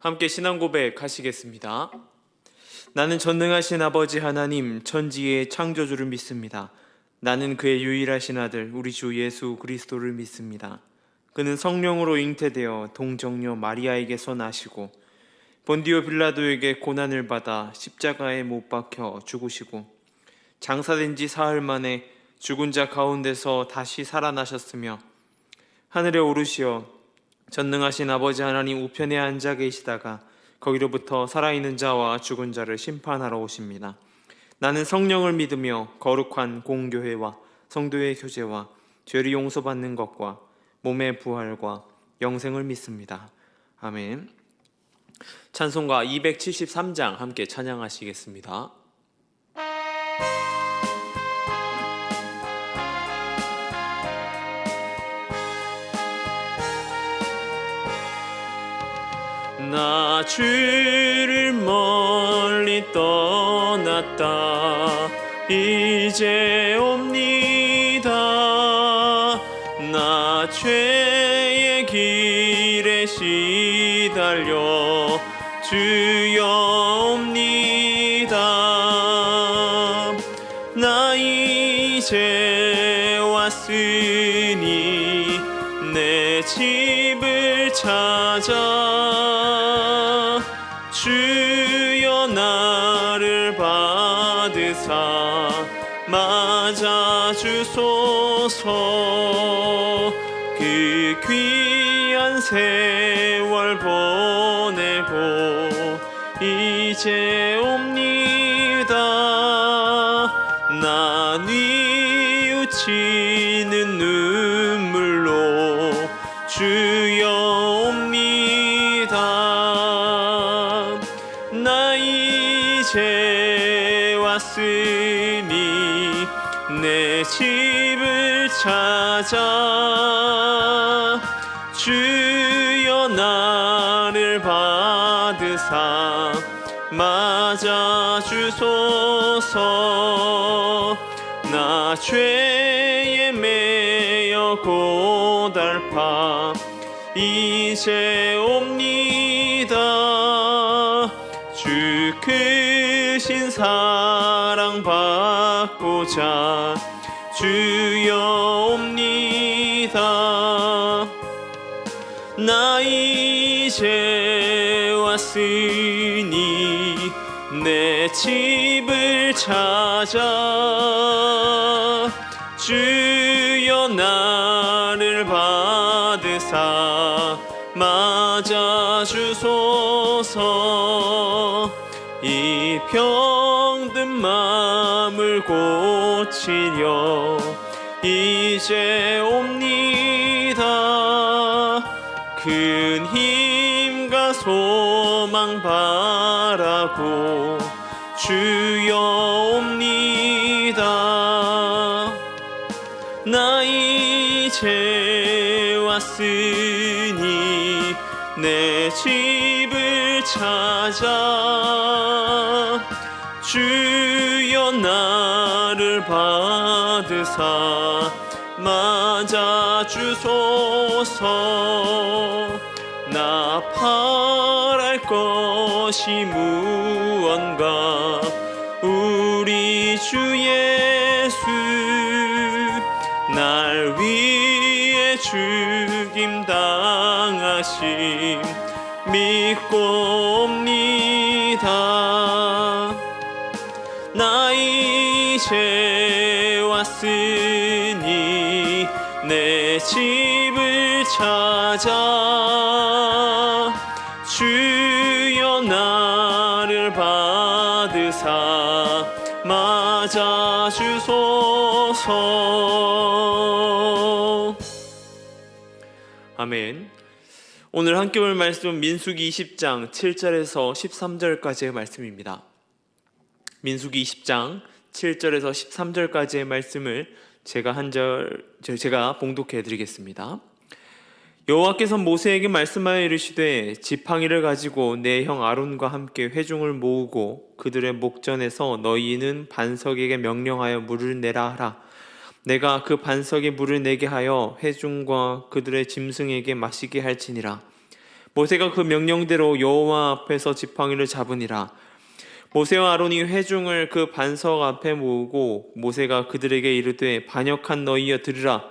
함께 신앙 고백하시겠습니다. 나는 전능하신 아버지 하나님 천지의 창조주를 믿습니다. 나는 그의 유일하신 아들 우리 주 예수 그리스도를 믿습니다. 그는 성령으로 잉태되어 동정녀 마리아에게서 나시고 본디오 빌라도에게 고난을 받아 십자가에 못 박혀 죽으시고 장사된 지 사흘 만에 죽은 자 가운데서 다시 살아나셨으며 하늘에 오르시어 전능하신 아버지 하나님 우편에 앉아 계시다가 거기로부터 살아있는 자와 죽은 자를 심판하러 오십니다. 나는 성령을 믿으며 거룩한 공교회와 성도의 교제와 죄를 용서받는 것과 몸의 부활과 영생을 믿습니다. 아멘. 찬송가 273장 함께 찬양하시겠습니다. 나 주를 멀리 떠났다 이제 옵니다. 나 죄의 길에 시달려 주여 옵니다. 나 이제 왔으니 내 집을 찾아 주여 나를 받으사 맞아주소서. 그 귀한 세월 보내고 이제 옵니다. 나 뉘우치는 눈물로 주여 옵니다. 나 이제 왔으니 내 집을 찾아 주여 나를 받으사 맞아주소서. 나 죄에 매여 고달파 이제 옵니다. 주 크신 사랑 받고자 주여 옵니다. 나 이제 왔으니 내 집을 찾아 주여 나를 받으사 맞아주소서. 이 병든 마음을 고치려 이제 옵니다. 큰 힘과 소망 바라고 주여 옵니다. 나 이제 왔으니 내 집을 찾아 주여 나를 받으사 맞아주소서. 나 바랄 것이 무언가 우리 주 예수 날 위해 죽임 당하심 믿고 옵니다. 나 이제 왔으니 내 집을 찾아 주여 나를 받으사 맞아주소서. 아멘. 오늘 함께 볼 말씀은 민수기 20장 7절에서 13절까지의 말씀입니다. 민수기 20장 7절에서 13절까지의 말씀을 제가 봉독해 드리겠습니다. 여호와께서 모세에게 말씀하여 이르시되 지팡이를 가지고 내 형 아론과 함께 회중을 모으고 그들의 목전에서 너희는 반석에게 명령하여 물을 내라 하라. 내가 그 반석에 물을 내게 하여 회중과 그들의 짐승에게 마시게 할지니라. 모세가 그 명령대로 여호와 앞에서 지팡이를 잡으니라. 모세와 아론이 회중을 그 반석 앞에 모으고 모세가 그들에게 이르되 반역한 너희여 들으라.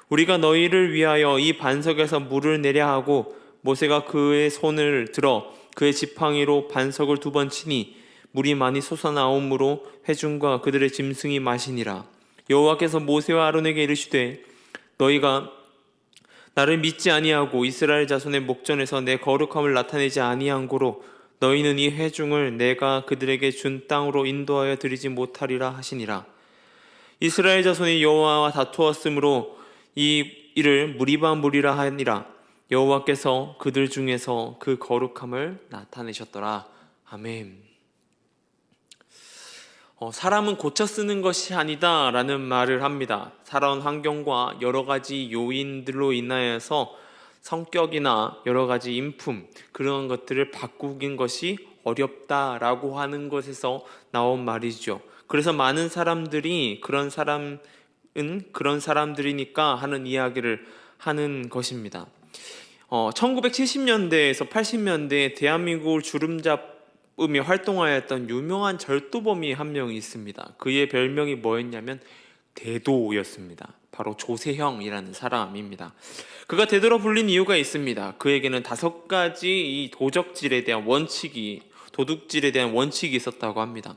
우리가 너희를 위하여 이 반석에서 물을 내려 하고 모세가 그의 손을 들어 그의 지팡이로 반석을 2번 치니 물이 많이 솟아나오므로 회중과 그들의 짐승이 마시니라. 여호와께서 모세와 아론에게 이르시되 너희가 나를 믿지 아니하고 이스라엘 자손의 목전에서 내 거룩함을 나타내지 아니한 고로 너희는 이 회중을 내가 그들에게 준 땅으로 인도하여 드리지 못하리라 하시니라. 이스라엘 자손이 여호와와 다투었으므로 이 일을 무리바 무리라 하니라. 여호와께서 그들 중에서 그 거룩함을 나타내셨더라. 아멘. 사람은 고쳐 쓰는 것이 아니다 라는 말을 합니다. 살아온 환경과 여러 가지 요인들로 인하여서 성격이나 여러 가지 인품, 그런 것들을 바꾸긴 것이 어렵다라고 하는 것에서 나온 말이죠. 그래서 많은 사람들이 그런 사람은 그런 사람들이니까 하는 이야기를 하는 것입니다. 1970년대에서 80년대에 대한민국을 주름잡으며 활동하였던 유명한 절도범이 한 명이 있습니다. 그의 별명이 뭐였냐면 대도였습니다. 바로 조세형이라는 사람입니다. 그가 대도로 불린 이유가 있습니다. 그에게는 5가지 이 도적질에 대한 도둑질에 대한 원칙이 있었다고 합니다.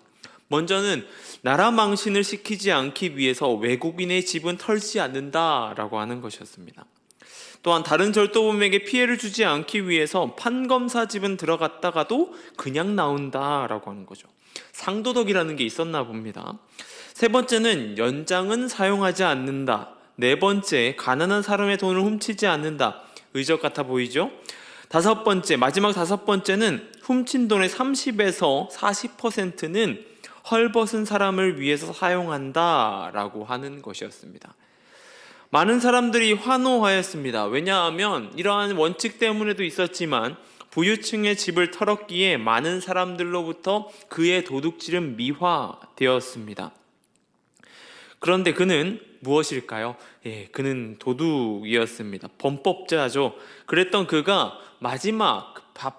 먼저는 나라 망신을 시키지 않기 위해서 외국인의 집은 털지 않는다라고 하는 것이었습니다. 또한 다른 절도범에게 피해를 주지 않기 위해서 판검사 집은 들어갔다가도 그냥 나온다라고 하는 거죠. 상도덕이라는 게 있었나 봅니다. 3번째는 연장은 사용하지 않는다. 4번째, 가난한 사람의 돈을 훔치지 않는다. 의적 같아 보이죠? 마지막 5번째는 훔친 돈의 30에서 40%는 헐벗은 사람을 위해서 사용한다라고 하는 것이었습니다. 많은 사람들이 환호하였습니다. 왜냐하면 이러한 원칙 때문에도 있었지만 부유층의 집을 털었기에 많은 사람들로부터 그의 도둑질은 미화되었습니다. 그런데 그는 무엇일까요? 그는 도둑이었습니다. 범법자죠. 그랬던 그가 마지막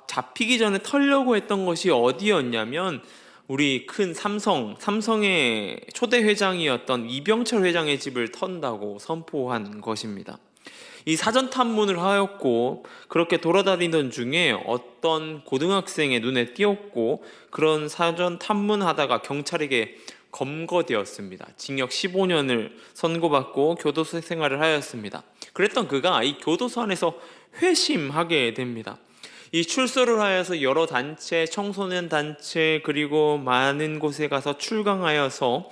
잡히기 전에 털려고 했던 것이 어디였냐면 우리 큰 삼성의 초대 회장이었던 이병철 회장의 집을 턴다고 선포한 것입니다. 이 사전 탐문을 하였고 그렇게 돌아다니던 중에 어떤 고등학생의 눈에 띄었고 그런 사전 탐문하다가 경찰에게 검거되었습니다. 징역 15년을 선고받고 교도소 생활을 하였습니다. 그랬던 그가 이 교도소 안에서 회심하게 됩니다. 이 출소를 하여서 여러 단체, 청소년 단체 그리고 많은 곳에 가서 출강하여서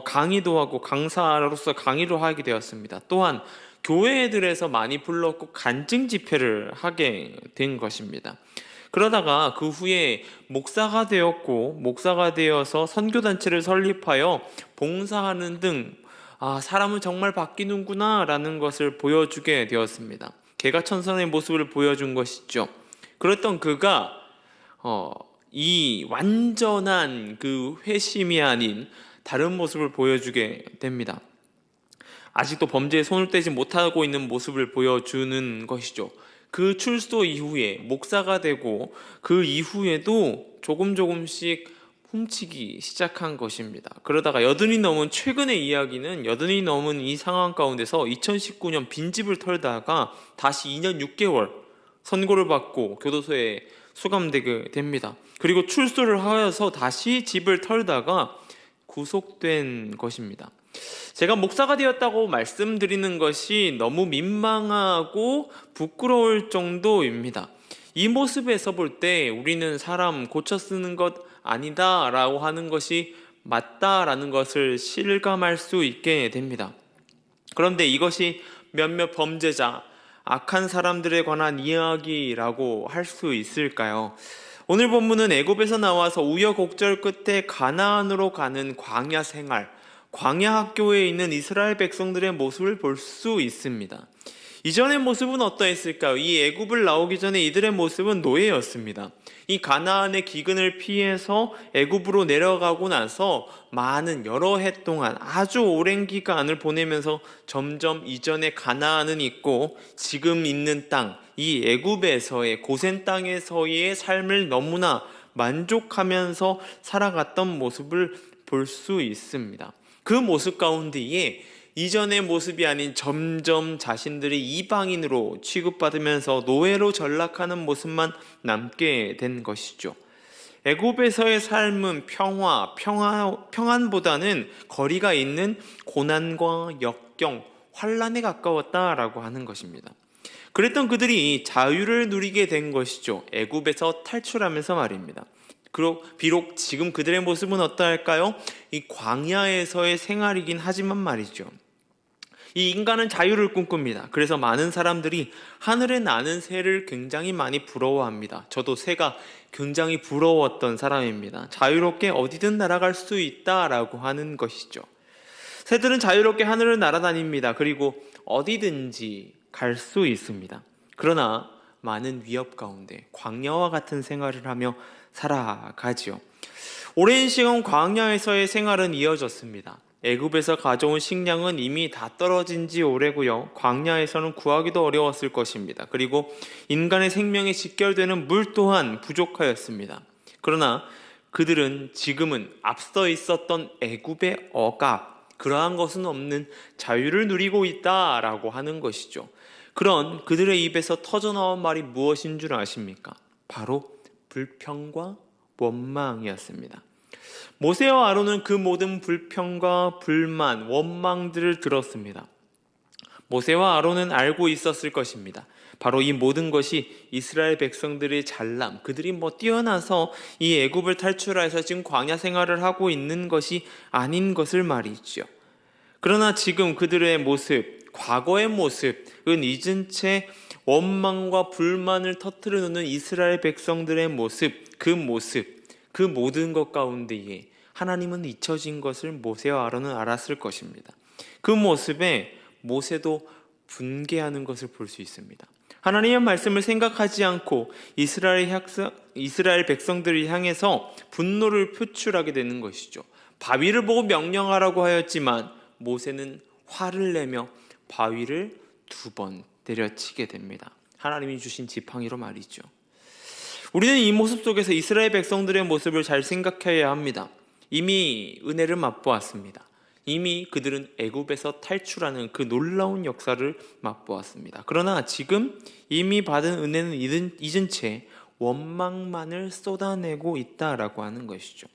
강의도 하고 강사로서 강의를 하게 되었습니다. 또한 교회들에서 많이 불렀고 간증 집회를 하게 된 것입니다. 그러다가 그 후에 목사가 되어서 선교단체를 설립하여 봉사하는 등 사람은 정말 바뀌는구나 라는 것을 보여주게 되었습니다. 개가천선의 모습을 보여준 것이죠. 그랬던 그가 이 완전한 그 회심이 아닌 다른 모습을 보여주게 됩니다. 아직도 범죄에 손을 떼지 못하고 있는 모습을 보여주는 것이죠. 그 출소 이후에 목사가 되고 그 이후에도 조금씩 훔치기 시작한 것입니다. 그러다가 최근의 이야기는 여든이 넘은 이 상황 가운데서 2019년 빈집을 털다가 다시 2년 6개월 선고를 받고 교도소에 수감되게 됩니다. 그리고 출소를 하여서 다시 집을 털다가 구속된 것입니다. 제가 목사가 되었다고 말씀드리는 것이 너무 민망하고 부끄러울 정도입니다. 이 모습에서 볼 때 우리는 사람 고쳐 쓰는 것 아니다 라고 하는 것이 맞다라는 것을 실감할 수 있게 됩니다. 그런데 이것이 몇몇 범죄자, 악한 사람들에 관한 이야기라고 할 수 있을까요? 오늘 본문은 애굽에서 나와서 우여곡절 끝에 가나안으로 가는 광야 생활, 광야 학교에 있는 이스라엘 백성들의 모습을 볼 수 있습니다. 이전의 모습은 어떠했을까요? 이 애굽을 나오기 전에 이들의 모습은 노예였습니다. 이 가나안의 기근을 피해서 애굽으로 내려가고 나서 많은 여러 해 동안 아주 오랜 기간을 보내면서 점점 이전의 가나안은 있고 지금 있는 땅, 이 애굽에서의 고센 땅에서의 삶을 너무나 만족하면서 살아갔던 모습을 볼 수 있습니다. 그 모습 가운데에 이전의 모습이 아닌 점점 자신들이 이방인으로 취급받으면서 노예로 전락하는 모습만 남게 된 것이죠. 애굽에서의 삶은 평안보다는 거리가 있는 고난과 역경, 환란에 가까웠다라고 하는 것입니다. 그랬던 그들이 자유를 누리게 된 것이죠. 애굽에서 탈출하면서 말입니다. 비록 지금 그들의 모습은 어떠할까요? 이 광야에서의 생활이긴 하지만 말이죠. 이 인간은 자유를 꿈꿉니다. 그래서 많은 사람들이 하늘에 나는 새를 굉장히 많이 부러워합니다. 저도 새가 굉장히 부러웠던 사람입니다. 자유롭게 어디든 날아갈 수 있다라고 하는 것이죠. 새들은 자유롭게 하늘을 날아다닙니다. 그리고 어디든지 갈 수 있습니다. 그러나 많은 위협 가운데 광야와 같은 생활을 하며 살아가지요. 오랜 시간 광야에서의 생활은 이어졌습니다. 애굽에서 가져온 식량은 이미 다 떨어진 지 오래고요. 광야에서는 구하기도 어려웠을 것입니다. 그리고 인간의 생명에 직결되는 물 또한 부족하였습니다. 그러나 그들은 지금은 앞서 있었던 애굽의 억압, 그러한 것은 없는 자유를 누리고 있다라고 하는 것이죠. 그런 그들의 입에서 터져나온 말이 무엇인 줄 아십니까? 바로 불평과 원망이었습니다. 모세와 아론은 그 모든 불평과 불만, 원망들을 들었습니다. 모세와 아론은 알고 있었을 것입니다. 바로 이 모든 것이 이스라엘 백성들의 잘남, 그들이 뛰어나서 이 애굽을 탈출해서 지금 광야 생활을 하고 있는 것이 아닌 것을 말이죠. 그러나 지금 그들의 모습, 과거의 모습은 잊은 채 원망과 불만을 터뜨려 놓는 이스라엘 백성들의 모습, 그 모든 것 가운데에 하나님은 잊혀진 것을 모세와 아론은 알았을 것입니다. 그 모습에 모세도 분개하는 것을 볼 수 있습니다. 하나님의 말씀을 생각하지 않고 이스라엘 백성들을 향해서 분노를 표출하게 되는 것이죠. 바위를 보고 명령하라고 하였지만 모세는 화를 내며 바위를 2번 때려치게 됩니다. 하나님이 주신 지팡이로 말이죠. 우리는 이 모습 속에서 이스라엘 백성들의 모습을 잘 생각해야 합니다. 이미 은혜를 맛보았습니다. 이미 그들은 애굽에서 탈출하는 그 놀라운 역사를 맛보았습니다. 그러나 지금 이미 받은 은혜는 잊은 채 원망만을 쏟아내고 있다라고 하는 것이죠.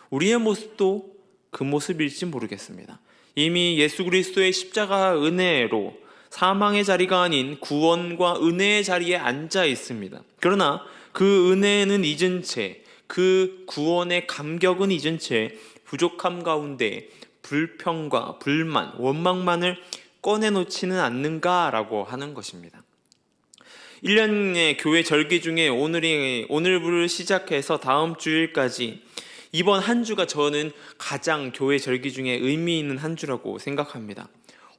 우리의 모습도 그 모습일지 모르겠습니다. 이미 예수 그리스도의 십자가 은혜로 사망의 자리가 아닌 구원과 은혜의 자리에 앉아 있습니다. 그러나 그 은혜는 잊은 채, 그 구원의 감격은 잊은 채 부족함 가운데 불평과 불만, 원망만을 꺼내놓지는 않는가라고 하는 것입니다. 1년의 교회 절기 중에 오늘부를 시작해서 다음 주일까지 이번 한 주가 저는 가장 교회 절기 중에 의미 있는 한 주라고 생각합니다.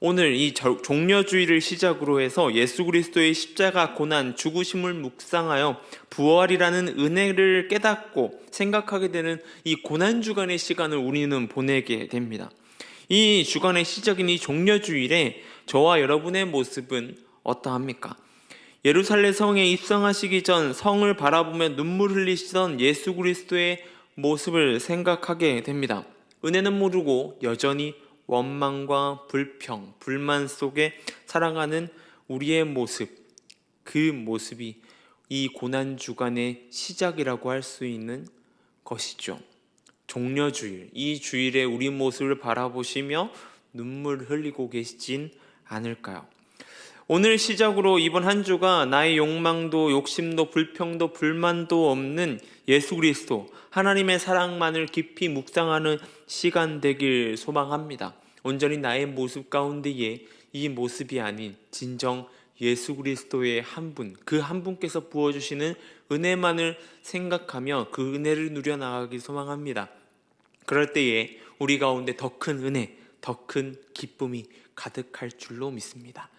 오늘 이 종려주의를 시작으로 해서 예수 그리스도의 십자가 고난 죽으심을 묵상하여 부활이라는 은혜를 깨닫고 생각하게 되는 이 고난 주간의 시간을 우리는 보내게 됩니다. 이 주간의 시작인 이 종려주일에 저와 여러분의 모습은 어떠합니까? 예루살렘 성에 입성하시기 전 성을 바라보며 눈물 흘리시던 예수 그리스도의 모습을 생각하게 됩니다. 은혜는 모르고 여전히 원망과 불평, 불만 속에 살아가는 우리의 모습, 그 모습이 이 고난주간의 시작이라고 할 수 있는 것이죠. 종려주일, 이 주일에 우리 모습을 바라보시며 눈물 흘리고 계시진 않을까요? 오늘 시작으로 이번 한 주가 나의 욕망도 욕심도 불평도 불만도 없는 예수 그리스도 하나님의 사랑만을 깊이 묵상하는 시간 되길 소망합니다. 온전히 나의 모습 가운데에 이 모습이 아닌 진정 예수 그리스도의 한 분, 그 한 분께서 부어주시는 은혜만을 생각하며 그 은혜를 누려나가길 소망합니다. 그럴 때에 우리 가운데 더 큰 은혜, 더 큰 기쁨이 가득할 줄로 믿습니다.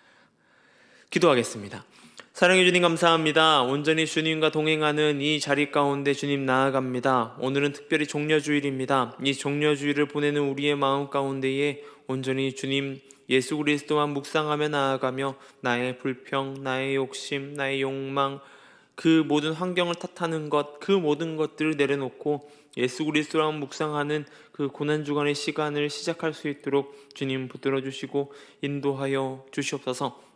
기도하겠습니다. 사랑해 주님 감사합니다. 온전히 주님과 동행하는 이 자리 가운데 주님 나아갑니다. 오늘은 특별히 종려주일입니다. 이 종려주일을 보내는 우리의 마음 가운데에 온전히 주님 예수 그리스도만 묵상하며 나아가며 나의 불평, 나의 욕심, 나의 욕망, 그 모든 환경을 탓하는 것, 그 모든 것들을 내려놓고 예수 그리스도만 묵상하는 그 고난주간의 시간을 시작할 수 있도록 주님 붙들어 주시고 인도하여 주시옵소서.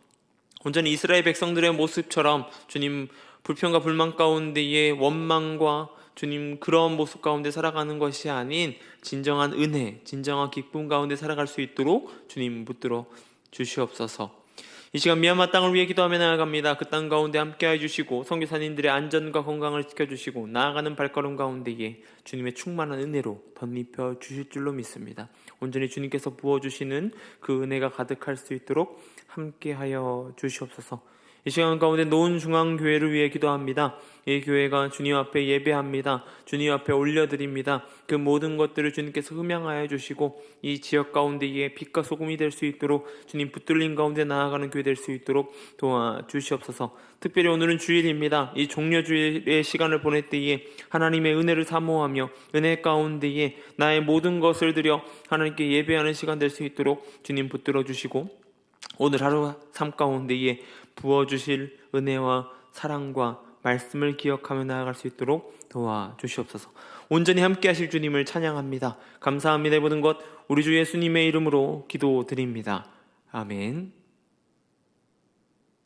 온전히 이스라엘 백성들의 모습처럼 주님 불평과 불만 가운데에 원망과 주님 그런 모습 가운데 살아가는 것이 아닌 진정한 은혜, 진정한 기쁨 가운데 살아갈 수 있도록 주님 붙들어 주시옵소서. 이 시간 미얀마 땅을 위해 기도하며 나아갑니다. 그 땅 가운데 함께해 주시고 선교사님들의 안전과 건강을 지켜주시고 나아가는 발걸음 가운데에 주님의 충만한 은혜로 덧입혀 주실 줄로 믿습니다. 온전히 주님께서 부어주시는 그 은혜가 가득할 수 있도록 함께하여 주시옵소서. 이 시간 가운데 노은중앙교회를 위해 기도합니다. 이 교회가 주님 앞에 예배합니다. 주님 앞에 올려드립니다. 그 모든 것들을 주님께서 흠양하여 주시고 이 지역 가운데에 빛과 소금이 될 수 있도록 주님 붙들림 가운데 나아가는 교회 될 수 있도록 도와주시옵소서. 특별히 오늘은 주일입니다. 이 종려주일의 시간을 보낼 때에 하나님의 은혜를 사모하며 은혜 가운데에 나의 모든 것을 드려 하나님께 예배하는 시간 될 수 있도록 주님 붙들어 주시고 오늘 하루 삶 가운데에 부어주실 은혜와 사랑과 말씀을 기억하며 나아갈 수 있도록 도와주시옵소서. 온전히 함께 하실 주님을 찬양합니다. 감사합니다. 모든 것 우리 주 예수님의 이름으로 기도드립니다. 아멘.